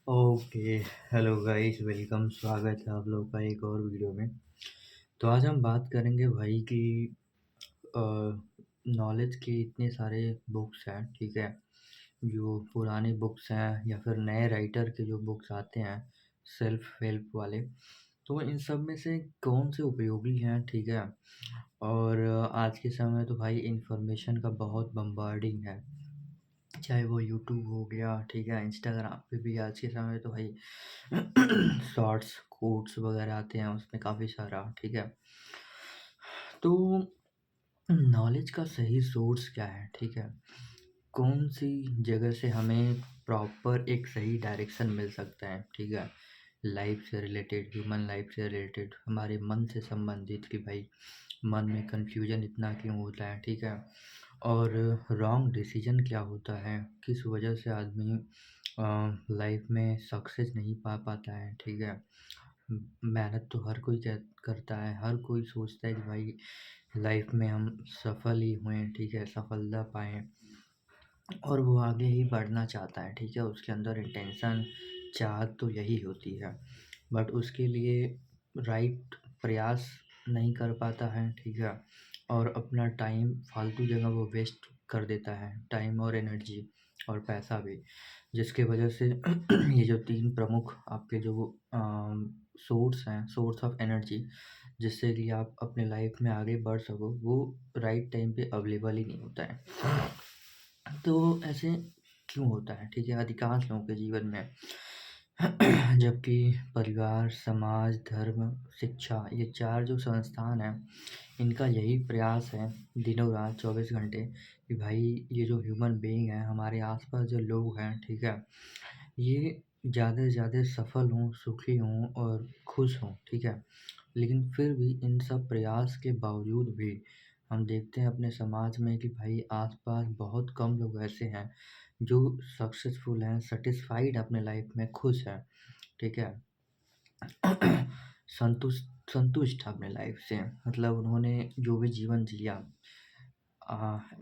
Okay. Hello guys, welcome. स्वागत है आप लोग का एक और वीडियो में। तो आज हम बात करेंगे भाई कि नॉलेज के इतने सारे बुक्स हैं, ठीक है। जो पुरानी बुक्स हैं या फिर नए राइटर के जो बुक्स आते हैं, सेल्फ हेल्प वाले, तो इन सब में से कौन से उपयोगी हैं, ठीक है। और आज के समय में तो भाई इंफॉर्मेशन का बहुत बम्बार्डिंग है, चाहे वो यूट्यूब हो गया, ठीक है। इंस्टाग्राम पे भी आज के समय में तो भाई शॉर्ट्स कोट्स वगैरह आते हैं उसमें काफ़ी सारा, ठीक है। तो नॉलेज का सही सोर्स क्या है, ठीक है। कौन सी जगह से हमें प्रॉपर एक सही डायरेक्शन मिल सकता है, ठीक है। लाइफ से रिलेटेड, ह्यूमन लाइफ से रिलेटेड, हमारे मन से संबंधित कि भाई मन में कन्फ्यूजन इतना क्यों होता है, ठीक है। और रॉन्ग डिसीजन क्या होता है, किस वजह से आदमी लाइफ में सक्सेस नहीं पा पाता है, ठीक है। मेहनत तो हर कोई करता है, हर कोई सोचता है कि भाई लाइफ में हम सफल ही हुए, ठीक है, सफलता पाएँ और वो आगे ही बढ़ना चाहता है, ठीक है। उसके अंदर इंटेंशन, चाहत तो यही होती है, बट उसके लिए राइट प्रयास नहीं कर पाता है, ठीक है। और अपना टाइम फालतू जगह वो वेस्ट कर देता है, टाइम और एनर्जी और पैसा भी, जिसकी वजह से ये जो 3 प्रमुख आपके जो सोर्स हैं, सोर्स ऑफ एनर्जी, जिससे कि आप अपने लाइफ में आगे बढ़ सको, वो राइट टाइम पे अवेलेबल ही नहीं होता है। तो ऐसे क्यों होता है, ठीक है, अधिकांश लोगों के जीवन में। जबकि परिवार, समाज, धर्म, शिक्षा, ये 4 जो संस्थान हैं, इनका यही प्रयास है दिनों रात 24 घंटे कि भाई ये जो ह्यूमन बीइंग है, हमारे आस-पास जो लोग हैं, ठीक है, ये ज़्यादा से ज़्यादा सफल हों, सुखी हों और खुश हों, ठीक है। लेकिन फिर भी इन सब प्रयास के बावजूद भी हम देखते हैं अपने समाज में कि भाई आस-पास बहुत कम लोग ऐसे हैं जो सक्सेसफुल हैं, सैटिस्फाइड अपने लाइफ में, खुश हैं, ठीक है। संतुष्ट हैं अपने लाइफ से, मतलब उन्होंने जो भी जीवन जिया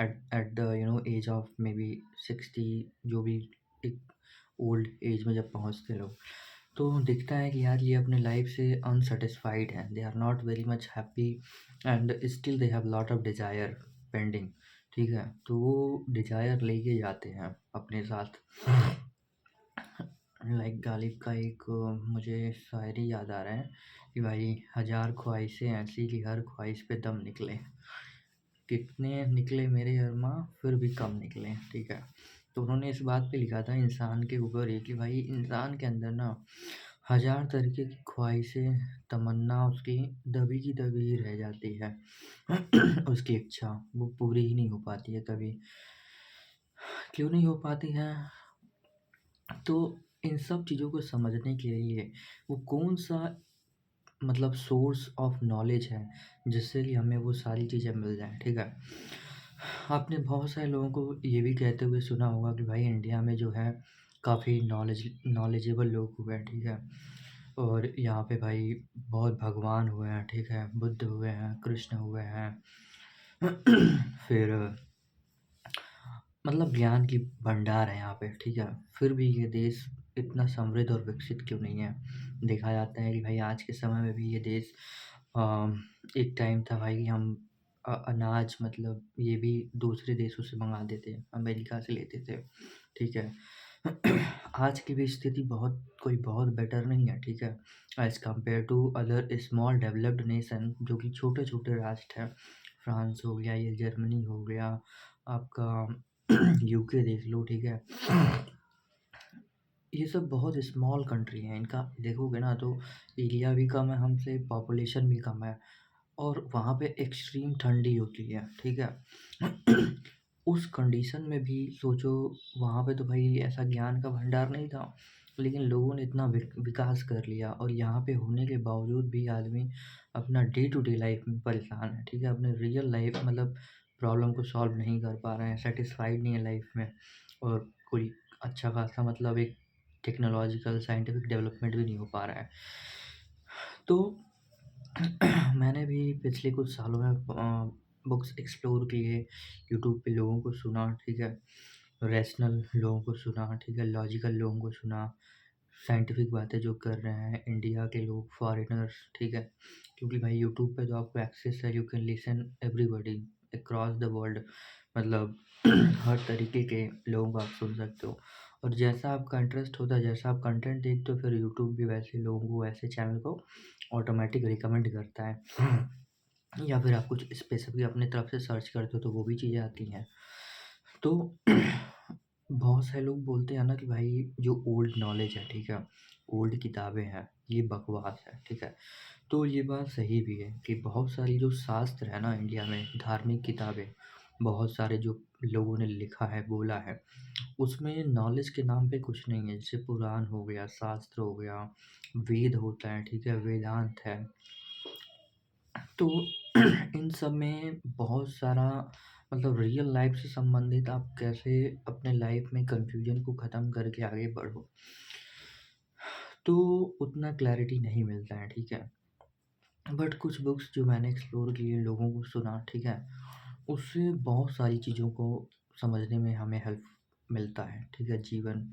at the age of maybe 60, जो भी एक ओल्ड एज में जब पहुँचते लोग, तो दिखता है कि यार ये अपने लाइफ से अनसैटिस्फाइड हैं, they are not very much happy and still they have lot of desire pending, ठीक है। तो वो डिज़ायर लेके जाते हैं अपने साथ। लाइक गालिब का एक मुझे शायरी याद आ रहा है कि भाई 1000 ख्वाहिशें ऐसी कि हर ख्वाहिश पे दम निकले, कितने निकले मेरे अरमा फिर भी कम निकले, ठीक है। तो उन्होंने इस बात पे लिखा था इंसान के ऊपर ये कि भाई इंसान के अंदर ना 1000 तरीके की ख्वाहिशें, तमन्ना उसकी दबी की दबी ही रह जाती है। उसकी इच्छा वो पूरी ही नहीं हो पाती है कभी। क्यों नहीं हो पाती है? तो इन सब चीज़ों को समझने के लिए वो कौन-सा मतलब सोर्स ऑफ नॉलेज है, जिससे कि हमें वो सारी चीज़ें मिल जाएँ, ठीक है। आपने बहुत सारे लोगों को ये भी कहते हुए सुना होगा कि भाई इंडिया में जो है काफ़ी नॉलेजेबल लोग हुए हैं, ठीक है। और यहाँ पे भाई बहुत भगवान हुए हैं, ठीक है, बुद्ध हुए हैं, कृष्ण हुए हैं। फिर मतलब ज्ञान की भंडार है यहाँ पे, ठीक है। फिर भी ये देश इतना समृद्ध और विकसित क्यों नहीं है? देखा जाता है कि भाई आज के समय में भी ये देश अ, एक टाइम था भाई कि हम अनाज मतलब ये भी दूसरे देशों से मँगाते थे, अमेरिका से लेते थे, ठीक है। आज की भी स्थिति बहुत बेटर नहीं है, ठीक है, as compare to other small developed nation जो कि छोटे-छोटे राष्ट्र हैं। फ्रांस हो गया, ये जर्मनी हो गया, आपका यूके देख लो, ठीक है। ये सब बहुत स्मॉल कंट्री हैं, इनका देखोगे ना तो एरिया भी कम है हमसे, पॉपुलेशन भी कम है और वहाँ पे एक्सट्रीम ठंडी होती है, ठीक है। उस कंडीशन में भी सोचो, वहाँ पे तो भाई ऐसा ज्ञान का भंडार नहीं था, लेकिन लोगों ने इतना विकास कर लिया और यहाँ पे होने के बावजूद भी आदमी अपना डे टू डे लाइफ में परेशान है, ठीक है। अपने रियल लाइफ मतलब प्रॉब्लम को सॉल्व नहीं कर पा रहे हैं, सेटिस्फाइड नहीं है लाइफ में और कोई अच्छा खासा मतलब एक टेक्नोलॉजिकल साइंटिफिक डेवलपमेंट भी नहीं हो पा रहा है। तो मैंने भी पिछले कुछ सालों में बुक्स एक्सप्लोर किए, यूट्यूब पे लोगों को सुना, ठीक है, रैशनल लोगों को सुना, ठीक है, लॉजिकल लोगों को सुना, साइंटिफिक बातें जो कर रहे हैं इंडिया के लोग, फॉरेनर्स, ठीक है? क्योंकि भाई यूट्यूब पे तो आपको एक्सेस है, you can listen everybody across the world, मतलब हर तरीके के लोगों को आप सुन सकते हो। और जैसा आपका इंटरेस्ट होता है, जैसा आप कंटेंट देखते हो, फिर यूट्यूब भी वैसे लोगों को, वैसे चैनल को ऑटोमेटिक रिकमेंड करता है। या फिर आप कुछ स्पेसिफिक अपनी तरफ से सर्च करते हो तो वो भी चीज़ें आती हैं। तो बहुत सारे लोग बोलते हैं ना कि भाई जो ओल्ड नॉलेज है, ठीक है, ओल्ड किताबें हैं, ये बकवास है, ठीक है? तो ये बात सही भी है कि बहुत सारी जो शास्त्र है ना इंडिया में, धार्मिक किताबें, बहुत सारे जो लोगों ने लिखा है, बोला है, उसमें नॉलेज के नाम पे कुछ नहीं है। जैसे पुराण हो गया, शास्त्र हो गया, वेद होता है, ठीक है, वेदांत है। तो इन सब में बहुत सारा, मतलब रियल लाइफ से संबंधित आप कैसे अपने लाइफ में कन्फ्यूजन को ख़त्म करके आगे बढ़ो, तो उतना क्लैरिटी नहीं मिलता है, ठीक है? बट कुछ बुक्स जो मैंने एक्सप्लोर किए, लोगों को सुना, ठीक है, उससे बहुत सारी चीज़ों को समझने में हमें हेल्प मिलता है, ठीक है? जीवन,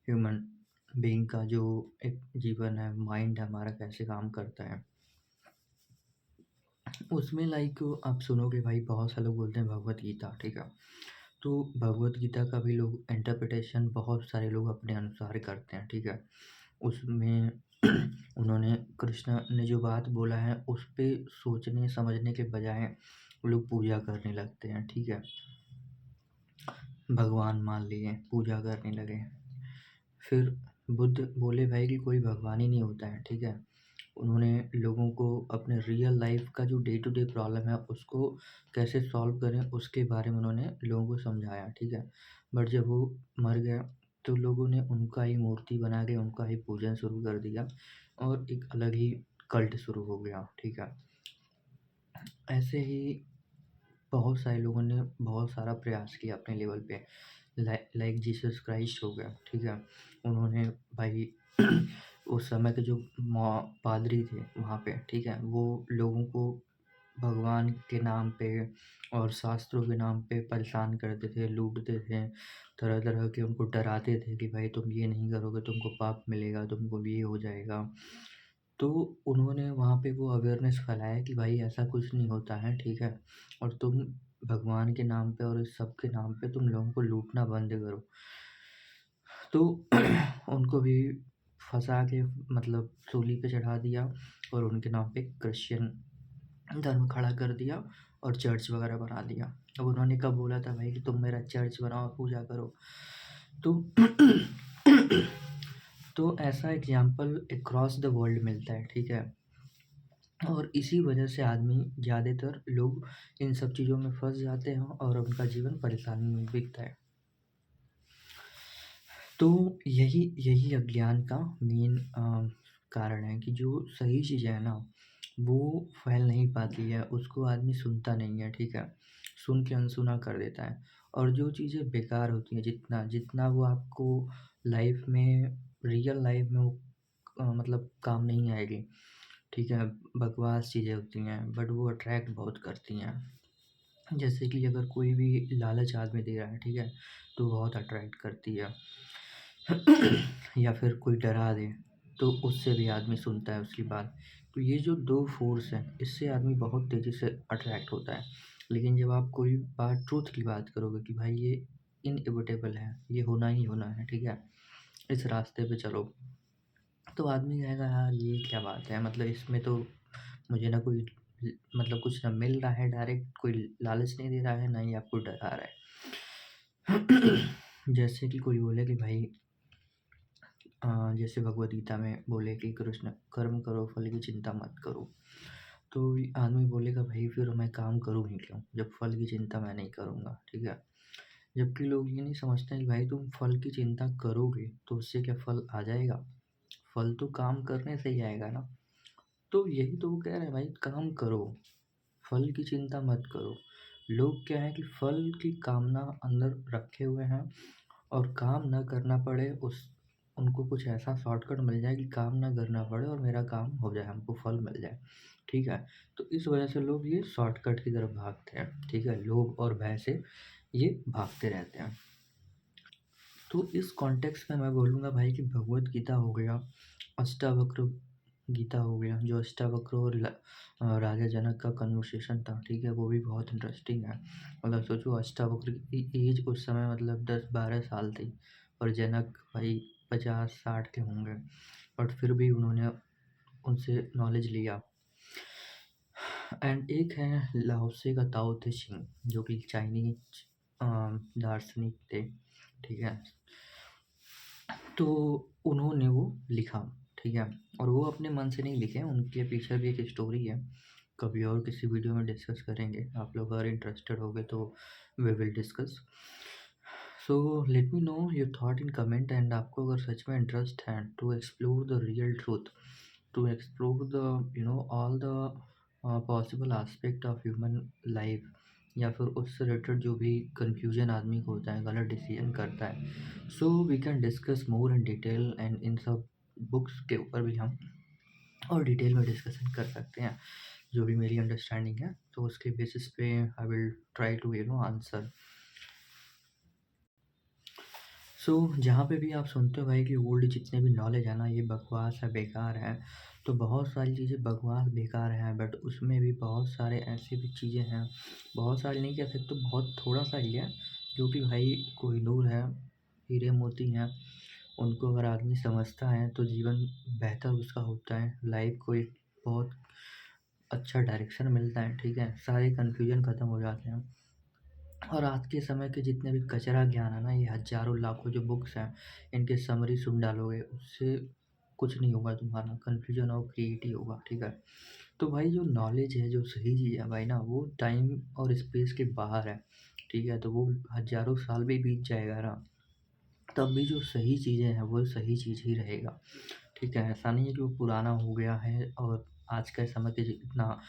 ह्यूमन बीइंग का जो एक जीवन है, माइंड हमारा कैसे काम करता है। उसमें लाइक आप सुनोगे भाई, बहुत सारे लोग बोलते हैं भगवत गीता, ठीक है? तो भगवत गीता का भी लोग इंटरप्रिटेशन बहुत सारे लोग अपने अनुसार करते हैं, ठीक है? उसमें उन्होंने, कृष्ण ने जो बात बोला है उस पे सोचने समझने के बजाय वो लोग पूजा करने लगते हैं, ठीक है? भगवान मान लिए, पूजा करने लगे। फिर बुद्ध बोले भाई कि कोई भगवान ही नहीं होता है, ठीक है? उन्होंने लोगों को अपने रियल लाइफ का जो डे टू डे प्रॉब्लम है उसको कैसे सॉल्व करें उसके बारे में उन्होंने लोगों को समझाया, ठीक है? बट जब वो मर गया तो लोगों ने उनका ही मूर्ति बना के उनका ही पूजन शुरू कर दिया और एक अलग ही कल्ट शुरू हो गया, ठीक है? ऐसे ही बहुत सारे लोगों ने बहुत सारा प्रयास किया अपने लेवल पे, लाइक जीसस क्राइस्ट हो गया, ठीक है? उन्होंने भाई उस समय के जो पादरी थे वहाँ पे, ठीक है, वो लोगों को भगवान के नाम पे और शास्त्रों के नाम पे परेशान करते थे, लूटते थे, तरह तरह के उनको डराते थे कि भाई तुम ये नहीं करोगे तुमको पाप मिलेगा, तुमको ये हो जाएगा। तो उन्होंने वहाँ पे वो अवेयरनेस फैलाया कि भाई ऐसा कुछ नहीं होता है, ठीक है? और तुम भगवान के नाम पे और इस सब के नाम पे तुम लोगों को लूटना बंद करो। तो उनको भी फँसा के, मतलब सूली पे चढ़ा दिया और उनके नाम पे क्रिश्चियन धर्म खड़ा कर दिया और चर्च वगैरह बना दिया। अब उन्होंने कब बोला था भाई कि तुम मेरा चर्च बनाओ, पूजा करो? तो तो ऐसा एग्ज़ाम्पल अक्रॉस द वर्ल्ड मिलता है, ठीक है? और इसी वजह से आदमी, ज़्यादातर लोग इन सब चीज़ों में फँस जाते हैं और उनका जीवन परेशानी में बीतता है। तो यही यही अज्ञान का मेन कारण है कि जो सही चीज़ें हैं ना, वो फैल नहीं पाती है, उसको आदमी सुनता नहीं है, ठीक है? सुन के अनसुना कर देता है। और जो चीज़ें बेकार होती हैं, जितना जितना वो आपको लाइफ में, रियल लाइफ में वो मतलब काम नहीं आएगी, ठीक है? बकवास चीज़ें होती हैं बट वो अट्रैक्ट बहुत करती हैं। जैसे कि अगर कोई भी लालच आदमी दे रहा है, ठीक है? तो बहुत अट्रैक्ट करती है। या फिर कोई डरा दे तो उससे भी आदमी सुनता है उसकी बात। तो ये जो 2 फ़ोर्स हैं, इससे आदमी बहुत तेज़ी से अट्रैक्ट होता है। लेकिन जब आप कोई बात, ट्रुथ की बात करोगे कि भाई ये इनएविटेबल है, ये होना ही होना है, ठीक है? इस रास्ते पे चलो, तो आदमी कहेगा यार ये क्या बात है, मतलब इसमें तो मुझे ना कोई मतलब कुछ ना मिल रहा है डायरेक्ट, कोई लालच नहीं दे रहा है, ना ही आपको डरा रहा है। जैसे कि कोई बोले कि भाई जैसे भगवद गीता में बोले कि कृष्ण, कर्म करो फल की चिंता मत करो। तो आदमी बोलेगा भाई फिर मैं काम करूँ ही क्यों जब फल की चिंता मैं नहीं करूँगा, ठीक है? जबकि लोग ये नहीं समझते हैं कि भाई तुम फल की चिंता करोगे तो उससे क्या फल आ जाएगा? फल तो काम करने से ही आएगा ना। तो यही तो वो कह रहे हैं भाई, काम करो, फल की चिंता मत करो। लोग क्या है कि फल की कामना अंदर रखे हुए हैं और काम ना करना पड़े, उस उनको कुछ ऐसा शॉर्टकट मिल जाए कि काम ना करना पड़े और मेरा काम हो जाए, हमको फल मिल जाए, ठीक है? तो इस वजह से लोग ये शॉर्टकट की तरफ भागते हैं, ठीक है? लोभ और भय से ये भागते रहते हैं। तो इस कॉन्टेक्स्ट में मैं बोलूँगा भाई कि भगवद गीता हो गया, अष्टावक्र गीता हो गया, जो अष्टावक्र और राजा जनक का कन्वर्सेशन था, ठीक है? वो भी बहुत इंटरेस्टिंग है। मतलब सोचो अष्टावक्र की एज उस समय मतलब 10-12 साल थी और जनक भाई 50-60 के होंगे, बट फिर भी उन्होंने उनसे नॉलेज लिया। एंड एक है लाओ से का ताओ ते चिंग, जो कि चाइनीज दार्शनिक थे, ठीक है? तो उन्होंने वो लिखा, ठीक है? और वो अपने मन से नहीं लिखे, उनके पीछे भी एक स्टोरी है, कभी और किसी वीडियो में डिस्कस करेंगे। आप लोग अगर इंटरेस्टेड होगे तो we will discuss. So let me know your thought in comment, and आपको अगर सच में इंटरेस्ट है to explore the real truth, to explore the all the possible aspect of human life, या फिर उससे रिलेटेड जो भी कन्फ्यूजन आदमी को होता है, गलत डिसीजन करता है, so we can discuss more in detail, and in सब बुक्स के ऊपर भी हम और डिटेल में डिस्कशन कर सकते हैं, जो भी मेरी अंडरस्टैंडिंग है, तो उसके बेसिस पे I will try to answer. So जहाँ पे भी आप सुनते हो भाई कि ओल्ड जितने भी नॉलेज है ना, ये बकवास है, बेकार है, तो बहुत सारी चीज़ें बकवास बेकार हैं, बट उसमें भी बहुत सारे ऐसी भी चीज़ें हैं, बहुत सारी नहीं कह सकते, बहुत थोड़ा सा ही है, जो कि भाई कोहिनूर है, हीरे मोती हैं। उनको अगर आदमी समझता है तो जीवन बेहतर उसका होता है, लाइफ को एक बहुत अच्छा डायरेक्शन मिलता है, ठीक है? सारे कन्फ्यूजन ख़त्म हो जाते हैं। और आज के समय के जितने भी कचरा ज्ञान है ना, ये हज़ारों लाखों जो बुक्स हैं, इनके समरी सुन डालोगे, उससे कुछ नहीं होगा, तुम्हारा कन्फ्यूजन और क्रिएट ही होगा, ठीक है? तो भाई जो नॉलेज है, जो सही चीज़ है भाई ना, वो टाइम और स्पेस के बाहर है, ठीक है? तो वो हज़ारों साल भी बीत जाएगा ना, तब भी जो सही चीज़ें हैं, वो सही चीज़ ही रहेगा, ठीक है? ऐसा नहीं है कि वो पुराना हो गया है और आज के समय के जितना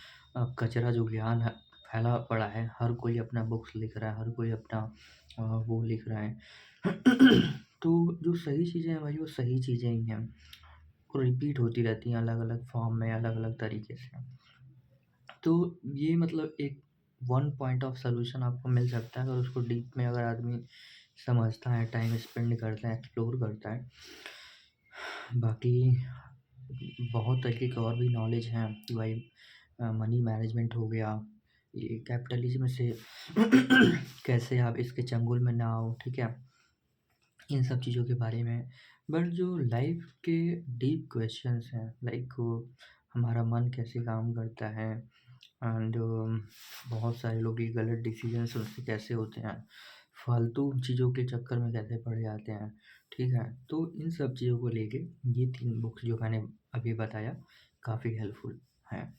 कचरा जो ज्ञान है फैला पड़ा है, हर कोई अपना बुक्स लिख रहा है, हर कोई अपना वो लिख रहा है। तो जो सही चीज़ें हैं भाई, वो सही चीज़ें ही हैं, वो रिपीट होती रहती हैं अलग-अलग फॉर्म में, अलग-अलग तरीके से। तो ये मतलब एक वन पॉइंट ऑफ सॉल्यूशन आपको मिल सकता है, अगर उसको डीप में अगर आदमी समझता है, टाइम स्पेंड करता है, एक्सप्लोर करता है। बाकी बहुत तरीके के और भी नॉलेज हैं कि भाई मनी मैनेजमेंट हो गया, ये कैपिटलिज्म से कैसे आप इसके चंगुल में ना आओ, ठीक है? इन सब चीज़ों के बारे में। बट जो लाइफ के डीप क्वेश्चंस हैं, लाइक हमारा मन कैसे काम करता है, एंड बहुत सारे लोग ये गलत डिसीजंस उनसे कैसे होते हैं, फालतू चीज़ों के चक्कर में कैसे पड़ जाते हैं, ठीक है? तो इन सब चीज़ों को लेके ये 3 बुक्स जो मैंने अभी बताया काफ़ी हेल्पफुल हैं।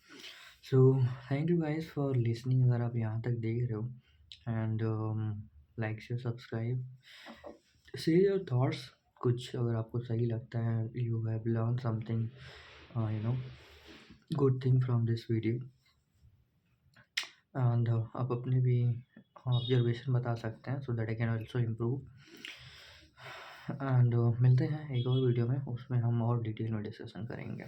So thank you guys for listening, अगर आप यहाँ तक देख रहे हो, and like share subscribe, share your thoughts, कुछ अगर आपको सही लगता है, you have learn something good thing from this video, and आप अपने भी ऑब्जर्वेशन बता सकते हैं, so that I can also improve. And मिलते हैं एक और वीडियो में, उसमें हम और डिटेल में डिस्कशन करेंगे।